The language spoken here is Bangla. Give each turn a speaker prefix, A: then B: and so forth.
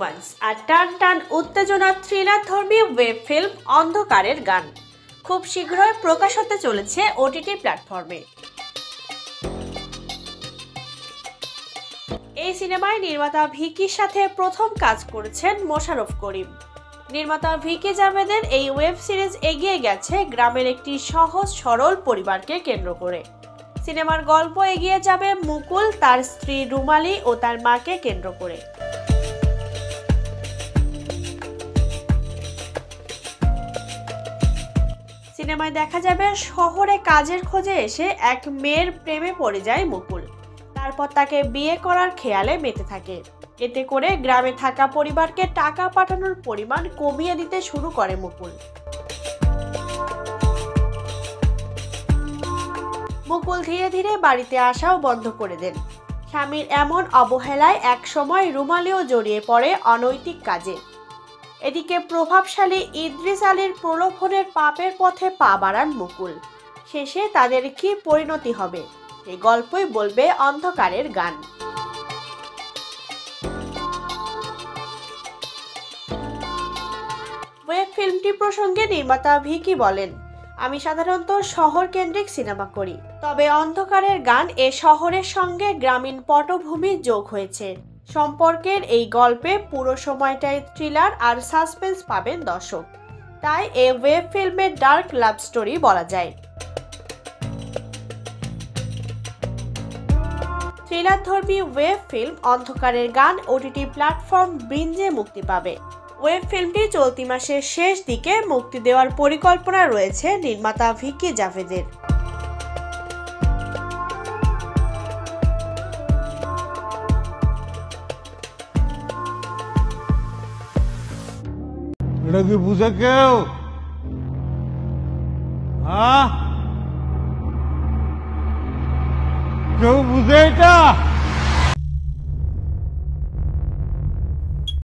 A: রোমান্স আর টান টান উত্তেজনা থ্রিলার ধর্মী ওয়েব ফিল্ম অন্ধকারের গান খুব শীঘ্রই প্রকাশ হতে চলেছে ওটিটি প্ল্যাটফর্মে। এই সিনেমায় নির্মাতা ভিকির সাথে প্রথম কাজ করেছেন মোশাররফ করিম। নির্মাতা ভিকি জাভেদের এই ওয়েব সিরিজ এগিয়ে গেছে গ্রামের একটি সহজ সরল পরিবারকে কেন্দ্র করে। সিনেমার গল্প এগিয়ে যাবে মুকুল, তার স্ত্রী রুমালি ও তার মাকে কেন্দ্র করে। সিনেমায় দেখা যাবে শহরে কাজের খোঁজে এসে এক মেয়ের প্রেমে পড়ে যায় মুকুল। তারপর তাকে বিয়ে করার খেয়ালে মেতে থাকে। এতে করে গ্রামে থাকা পরিবারকে টাকা পাঠানোর পরিমাণ কমিয়ে দিতে শুরু করে মুকুল। মুকুল ধীরে ধীরে বাড়িতে আসাও বন্ধ করে দেন। স্বামীর এমন অবহেলায় একসময় রুমালিও জড়িয়ে পড়ে অনৈতিক কাজে। এদিকে প্রভাবশালী ইদ্রিস আলীর প্রলোভনের পাপের পথে পা বাড়ান মুকুল। শেষে তাদের কি পরিণতি হবে, এই গল্পই বলবে অন্ধকারের গান। ওয়েব ফিল্মটি প্রসঙ্গে নির্মাতা ভিকি বলেন, আমি সাধারণত শহর কেন্দ্রিক সিনেমা করি, তবে অন্ধকারের গান এ শহরের সঙ্গে গ্রামীণ পটভূমি যোগ হয়েছে। সম্পর্কের এই গল্পে পুরো সময়টাই থ্রিলার আর সাসপেন্স পাবেন দর্শক, তাই এ ওয়েব ফিল্মের ডার্ক লাভ স্টোরি বলা যায়। থ্রিলার ধর্মী ওয়েব ফিল্ম অন্ধকারের গান ওটিটি প্ল্যাটফর্ম বিঞ্জে মুক্তি পাবে। ওয়েব ফিল্মটি চলতি মাসের শেষ দিকে মুক্তি দেওয়ার পরিকল্পনা রয়েছে নির্মাতা ভিকি জাভেদের।
B: এটা কি বুঝে কেউ? কেউ বুঝে এটা?